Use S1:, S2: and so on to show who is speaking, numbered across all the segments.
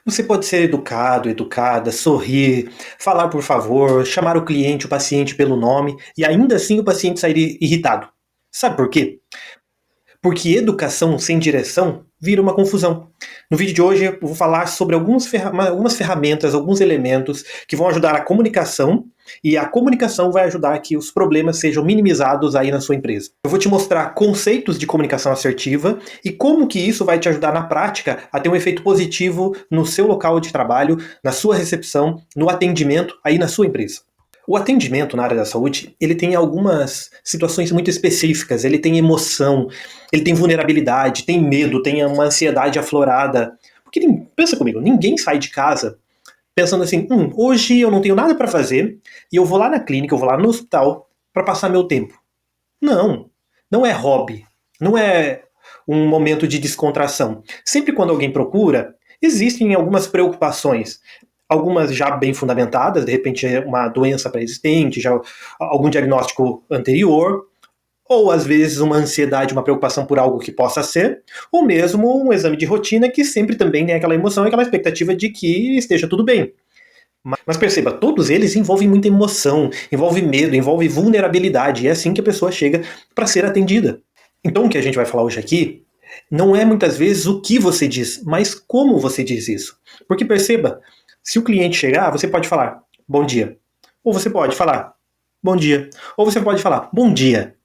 S1: Você pode ser educado, educada, sorrir, falar por favor, chamar o cliente, o paciente pelo nome e ainda assim o paciente sair irritado. Sabe por quê? Porque educação sem direção vira uma confusão. No vídeo de hoje eu vou falar sobre algumas ferramentas, alguns elementos que vão ajudar a comunicação e a comunicação vai ajudar que os problemas sejam minimizados aí na sua empresa. Eu vou te mostrar conceitos de comunicação assertiva e como que isso vai te ajudar na prática a ter um efeito positivo no seu local de trabalho, na sua recepção, no atendimento aí na sua empresa. O atendimento na área da saúde, ele tem algumas situações muito específicas, ele tem emoção, ele tem vulnerabilidade, tem medo, tem uma ansiedade aflorada. Porque pensa comigo, ninguém sai de casa pensando assim, hoje eu não tenho nada para fazer e eu vou lá na clínica, eu vou lá no hospital para passar meu tempo. Não, não é hobby, não é um momento de descontração. Sempre quando alguém procura, existem algumas preocupações. Algumas já bem fundamentadas, de repente é uma doença pré-existente, já algum diagnóstico anterior, ou às vezes uma ansiedade, uma preocupação por algo que possa ser, ou mesmo um exame de rotina que sempre também tem aquela emoção e aquela expectativa de que esteja tudo bem. Mas perceba, todos eles envolvem muita emoção, envolve medo, envolve vulnerabilidade, e é assim que a pessoa chega para ser atendida. Então o que a gente vai falar hoje aqui não é muitas vezes o que você diz, mas como você diz isso. Porque perceba, se o cliente chegar, você pode falar bom dia. Ou você pode falar bom dia. Ou você pode falar bom dia.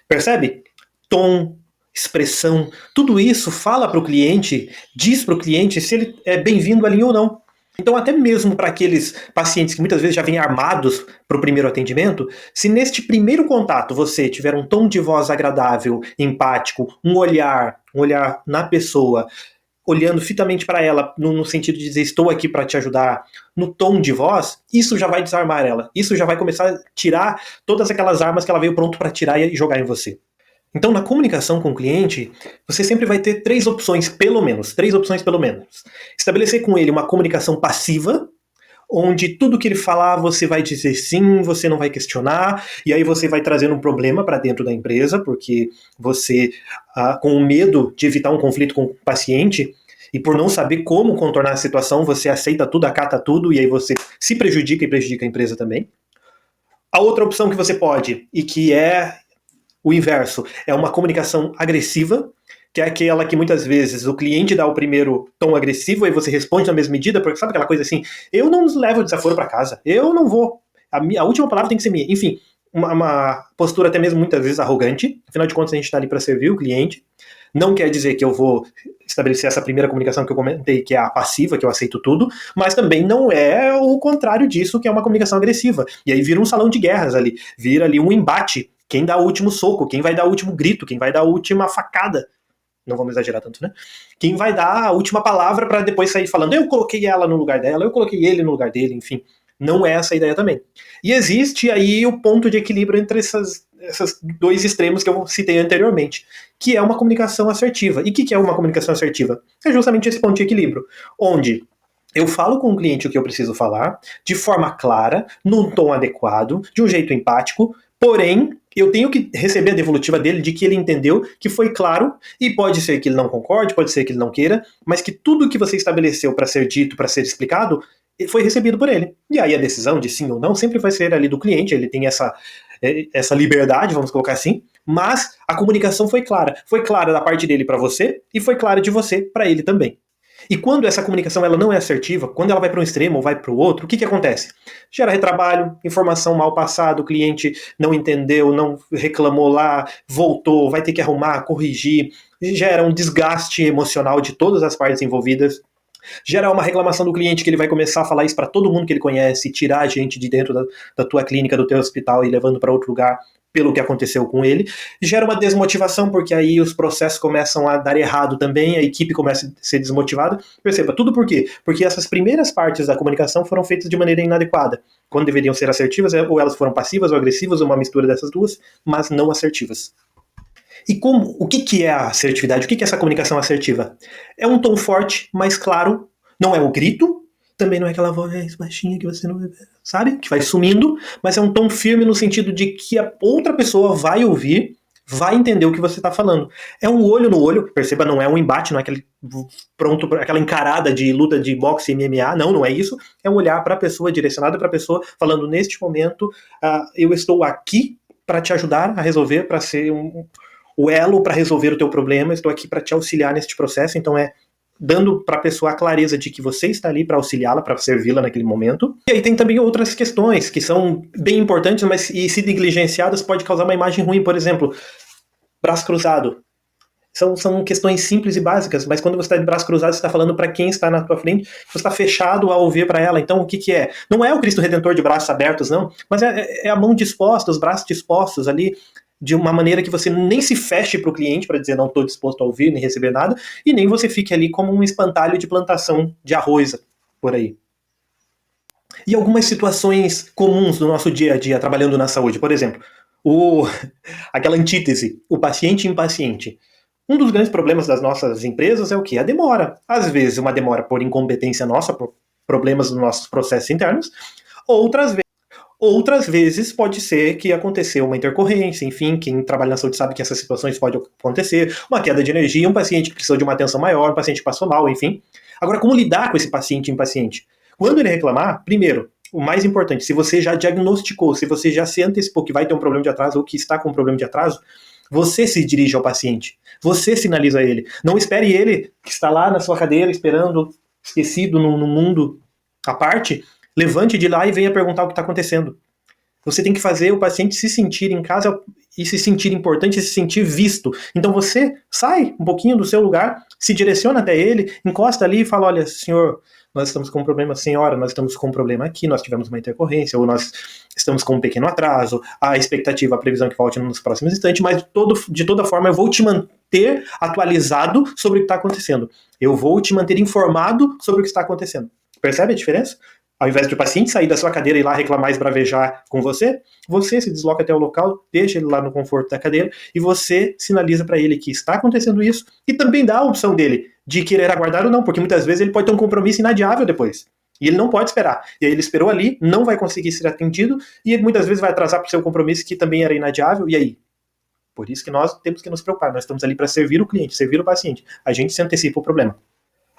S1: Percebe? Tom, expressão, tudo isso fala para o cliente, diz para o cliente se ele é bem-vindo ali ou não. Então, até mesmo para aqueles pacientes que muitas vezes já vêm armados para o primeiro atendimento, se neste primeiro contato você tiver um tom de voz agradável, empático, um olhar na pessoa, olhando fitamente para ela, no sentido de dizer estou aqui para te ajudar, no tom de voz, isso já vai desarmar ela. Isso já vai começar a tirar todas aquelas armas que ela veio pronto para tirar e jogar em você. Então, na comunicação com o cliente, você sempre vai ter três opções, pelo menos. Três opções, pelo menos. Estabelecer com ele uma comunicação passiva, onde tudo que ele falar você vai dizer sim, você não vai questionar, e aí você vai trazendo um problema para dentro da empresa, porque você, com o medo de evitar um conflito com o paciente, e por não saber como contornar a situação, você aceita tudo, acata tudo, e aí você se prejudica e prejudica a empresa também. A outra opção que você pode, e que é o inverso, é uma comunicação agressiva, que é aquela que muitas vezes o cliente dá o primeiro tom agressivo e você responde na mesma medida, porque sabe aquela coisa assim, eu não levo o desaforo para casa, eu não vou, a última palavra tem que ser minha. Enfim, uma postura até mesmo muitas vezes arrogante, afinal de contas a gente está ali para servir o cliente, não quer dizer que eu vou estabelecer essa primeira comunicação que eu comentei, que é a passiva, que eu aceito tudo, mas também não é o contrário disso, que é uma comunicação agressiva. E aí vira um salão de guerras ali, vira ali um embate. Quem dá o último soco, quem vai dar o último grito, quem vai dar a última facada. Não vamos exagerar tanto, né? Quem vai dar a última palavra para depois sair falando, eu coloquei ela no lugar dela, eu coloquei ele no lugar dele, enfim. Não é essa a ideia também. E existe aí o ponto de equilíbrio entre esses dois extremos que eu citei anteriormente, que é uma comunicação assertiva. E o que é uma comunicação assertiva? É justamente esse ponto de equilíbrio, onde eu falo com o cliente o que eu preciso falar, de forma clara, num tom adequado, de um jeito empático, porém, eu tenho que receber a devolutiva dele de que ele entendeu, que foi claro, e pode ser que ele não concorde, pode ser que ele não queira, mas que tudo que você estabeleceu para ser dito, para ser explicado, foi recebido por ele. E aí a decisão de sim ou não sempre vai ser ali do cliente, ele tem essa liberdade, vamos colocar assim, mas a comunicação foi clara. Foi clara da parte dele para você e foi clara de você para ele também. E quando essa comunicação ela não é assertiva, quando ela vai para um extremo ou vai para o outro, o que acontece? Gera retrabalho, informação mal passada, o cliente não entendeu, não reclamou lá, voltou, vai ter que arrumar, corrigir, gera um desgaste emocional de todas as partes envolvidas, gera uma reclamação do cliente que ele vai começar a falar isso para todo mundo que ele conhece, tirar a gente de dentro da tua clínica, do teu hospital e levando para outro lugar pelo que aconteceu com ele, gera uma desmotivação, porque aí os processos começam a dar errado também, a equipe começa a ser desmotivada. Perceba, tudo por quê? Porque essas primeiras partes da comunicação foram feitas de maneira inadequada, quando deveriam ser assertivas, ou elas foram passivas ou agressivas, ou uma mistura dessas duas, mas não assertivas. E o que é a assertividade? O que é essa comunicação assertiva? É um tom forte, mais claro, não é o grito, também não é aquela voz baixinha que você não sabe, que vai sumindo, mas é um tom firme no sentido de que a outra pessoa vai ouvir, vai entender o que você está falando. É um olho no olho, perceba, não é um embate, não é aquele pronto, aquela encarada de luta de boxe e MMA, não é isso. É um olhar para a pessoa, direcionado para a pessoa, falando neste momento, eu estou aqui para te ajudar a resolver, para ser o elo para resolver o teu problema, estou aqui para te auxiliar neste processo, então dando para a pessoa a clareza de que você está ali para auxiliá-la, para servi-la naquele momento. E aí tem também outras questões que são bem importantes, mas e se negligenciadas pode causar uma imagem ruim, por exemplo, braço cruzado. São questões simples e básicas, mas quando você está de braço cruzado, você está falando para quem está na tua frente, você está fechado a ouvir para ela. Então, o que é? Não é o Cristo Redentor de braços abertos, não, mas é a mão disposta, os braços dispostos ali, de uma maneira que você nem se feche para o cliente para dizer não estou disposto a ouvir, nem receber nada, e nem você fique ali como um espantalho de plantação de arroz por aí. E algumas situações comuns do nosso dia a dia trabalhando na saúde, por exemplo, aquela antítese, o paciente impaciente. Um dos grandes problemas das nossas empresas é o quê? A demora. Às vezes uma demora por incompetência nossa, por problemas dos nossos processos internos, outras vezes pode ser que aconteceu uma intercorrência, enfim, quem trabalha na saúde sabe que essas situações podem acontecer, uma queda de energia, um paciente que precisou de uma atenção maior, um paciente que passou mal, enfim. Agora, como lidar com esse paciente impaciente? Quando ele reclamar, primeiro, o mais importante, se você já diagnosticou, se você já se antecipou que vai ter um problema de atraso ou que está com um problema de atraso, você se dirige ao paciente, você sinaliza a ele. Não espere ele, que está lá na sua cadeira, esperando, esquecido no mundo à parte, levante de lá e venha perguntar o que está acontecendo. Você tem que fazer o paciente se sentir em casa e se sentir importante e se sentir visto. Então você sai um pouquinho do seu lugar, se direciona até ele, encosta ali e fala, olha, senhor, nós estamos com um problema, senhora, nós estamos com um problema aqui, nós tivemos uma intercorrência, ou nós estamos com um pequeno atraso, a expectativa, a previsão que volte nos próximos instantes, mas de toda forma eu vou te manter atualizado sobre o que está acontecendo. Eu vou te manter informado sobre o que está acontecendo. Percebe a diferença? Ao invés de o paciente sair da sua cadeira e ir lá reclamar e esbravejar com você, você se desloca até o local, deixa ele lá no conforto da cadeira e você sinaliza para ele que está acontecendo isso e também dá a opção dele de querer aguardar ou não, porque muitas vezes ele pode ter um compromisso inadiável depois. E ele não pode esperar. E aí ele esperou ali, não vai conseguir ser atendido e muitas vezes vai atrasar para o seu compromisso que também era inadiável. E aí? Por isso que nós temos que nos preocupar. Nós estamos ali para servir o cliente, servir o paciente. A gente se antecipa o problema.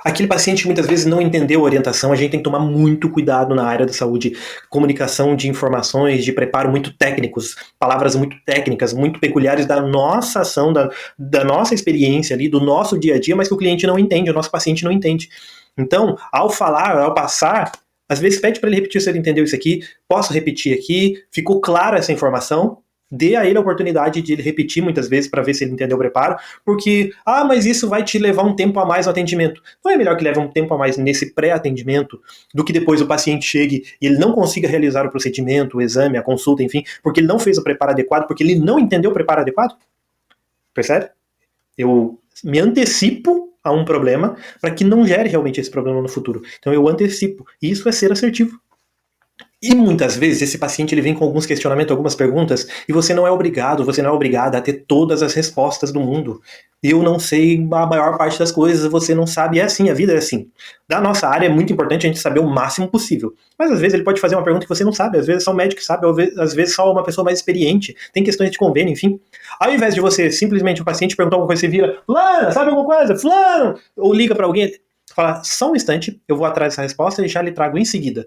S1: Aquele paciente que muitas vezes não entendeu a orientação, a gente tem que tomar muito cuidado na área da saúde. Comunicação de informações, de preparo muito técnicos, palavras muito técnicas, muito peculiares da nossa ação, da nossa experiência ali, do nosso dia a dia, mas que o cliente não entende, o nosso paciente não entende. Então, ao falar, ao passar, às vezes pede para ele repetir se ele entendeu isso aqui, posso repetir aqui, ficou clara essa informação? Dê a ele a oportunidade de ele repetir muitas vezes para ver se ele entendeu o preparo, porque, mas isso vai te levar um tempo a mais no atendimento. Não é melhor que leve um tempo a mais nesse pré-atendimento do que depois o paciente chegue e ele não consiga realizar o procedimento, o exame, a consulta, enfim, porque ele não fez o preparo adequado, porque ele não entendeu o preparo adequado? Percebe? Eu me antecipo a um problema para que não gere realmente esse problema no futuro. Então eu antecipo. E isso é ser assertivo. E muitas vezes esse paciente ele vem com alguns questionamentos, algumas perguntas, e você não é obrigado, você não é obrigada a ter todas as respostas do mundo. Eu não sei a maior parte das coisas, você não sabe, é assim, a vida é assim. Da nossa área é muito importante a gente saber o máximo possível. Mas às vezes ele pode fazer uma pergunta que você não sabe, às vezes só o médico que sabe, às vezes só uma pessoa mais experiente, tem questões de convênio, enfim. Ao invés de você simplesmente o paciente perguntar alguma coisa, você vira, fulano, sabe alguma coisa? Fulano! Ou liga para alguém, fala, só um instante, eu vou atrás dessa resposta e já lhe trago em seguida.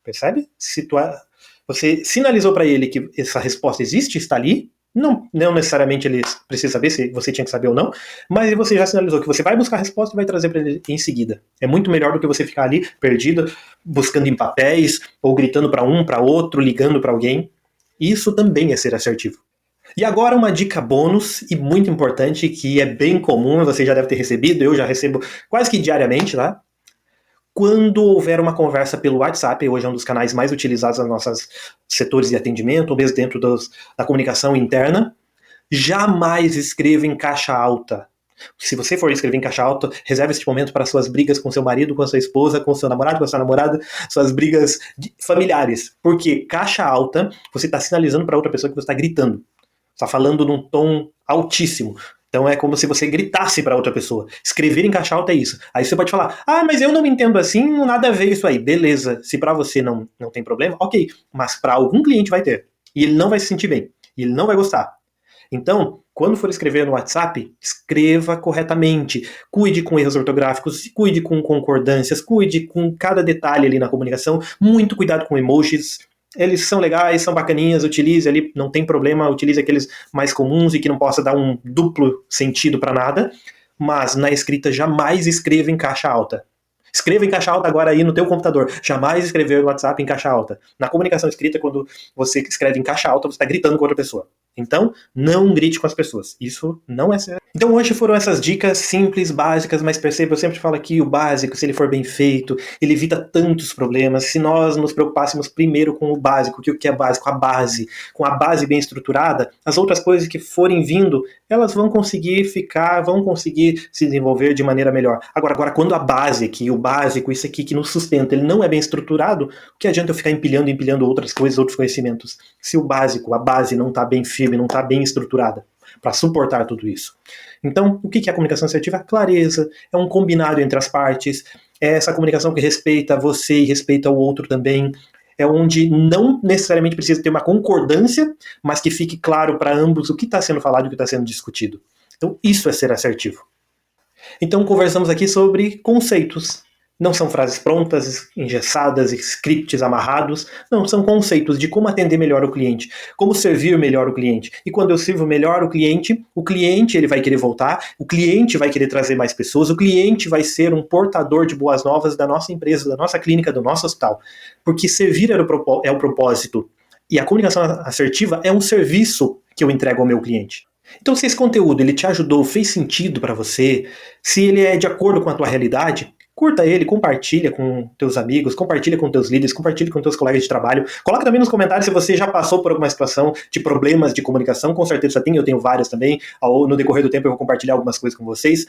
S1: Percebe? Você sinalizou para ele que essa resposta existe, está ali. Não necessariamente ele precisa saber se você tinha que saber ou não, mas você já sinalizou que você vai buscar a resposta e vai trazer para ele em seguida. É muito melhor do que você ficar ali perdido, buscando em papéis, ou gritando para um, para outro, ligando para alguém. Isso também é ser assertivo. E agora uma dica bônus e muito importante, que é bem comum, você já deve ter recebido, eu já recebo quase que diariamente, tá? Quando houver uma conversa pelo WhatsApp, hoje é um dos canais mais utilizados nos nossos setores de atendimento, ou mesmo dentro da comunicação interna, jamais escreva em caixa alta. Se você for escrever em caixa alta, reserve esse momento para suas brigas com seu marido, com a sua esposa, com seu namorado, com a sua namorada, suas brigas familiares. Porque caixa alta, você está sinalizando para outra pessoa que você está gritando. Está falando num tom altíssimo. Então é como se você gritasse para outra pessoa. Escrever em caixa alta é isso. Aí você pode falar, mas eu não me entendo assim, nada a ver isso aí. Beleza, se para você não tem problema, ok. Mas para algum cliente vai ter. E ele não vai se sentir bem. E ele não vai gostar. Então, Quando for escrever no WhatsApp, escreva corretamente. Cuide com erros ortográficos, cuide com concordâncias, cuide com cada detalhe ali na comunicação. Muito cuidado com emojis. Eles são legais, são bacaninhas, utilize ali, não tem problema, utilize aqueles mais comuns e que não possa dar um duplo sentido para nada. Mas na escrita, jamais escreva em caixa alta. Escreva em caixa alta agora aí no teu computador. Jamais escrever no WhatsApp em caixa alta. Na comunicação escrita, quando você escreve em caixa alta, você está gritando com outra pessoa. Então, não grite com as pessoas. Isso não é certo. Então hoje foram essas dicas simples, básicas, mas perceba, eu sempre falo aqui, o básico, se ele for bem feito, ele evita tantos problemas. Se nós nos preocupássemos primeiro com o básico, que o que é básico? A base. Com a base bem estruturada, as outras coisas que forem vindo, elas vão conseguir ficar, vão conseguir se desenvolver de maneira melhor. Agora quando a base aqui, o básico, isso aqui que nos sustenta, ele não é bem estruturado, o que adianta eu ficar empilhando outras coisas, outros conhecimentos? Se o básico, a base não está bem firme, não está bem estruturada para suportar tudo isso. Então, o que é a comunicação assertiva? Clareza, é um combinado entre as partes, é essa comunicação que respeita você e respeita o outro também, é onde não necessariamente precisa ter uma concordância, mas que fique claro para ambos o que está sendo falado e o que está sendo discutido. Então, isso é ser assertivo. Então, conversamos aqui sobre conceitos. Não são frases prontas, engessadas, scripts amarrados. Não, são conceitos de como atender melhor o cliente, como servir melhor o cliente. E quando eu sirvo melhor o cliente ele vai querer voltar, o cliente vai querer trazer mais pessoas, o cliente vai ser um portador de boas novas da nossa empresa, da nossa clínica, do nosso hospital. Porque servir é o propósito. E a comunicação assertiva é um serviço que eu entrego ao meu cliente. Então, se esse conteúdo ele te ajudou, fez sentido para você, se ele é de acordo com a tua realidade, curta ele, compartilha com teus amigos, compartilha com teus líderes, compartilha com teus colegas de trabalho. Coloca também nos comentários se você já passou por alguma situação de problemas de comunicação, com certeza já tem, eu tenho várias também. No decorrer do tempo eu vou compartilhar algumas coisas com vocês.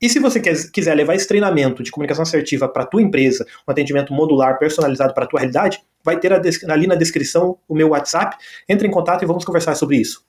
S1: E se você quiser levar esse treinamento de comunicação assertiva para a tua empresa, um atendimento modular, personalizado para a tua realidade, vai ter ali na descrição o meu WhatsApp. Entre em contato e vamos conversar sobre isso.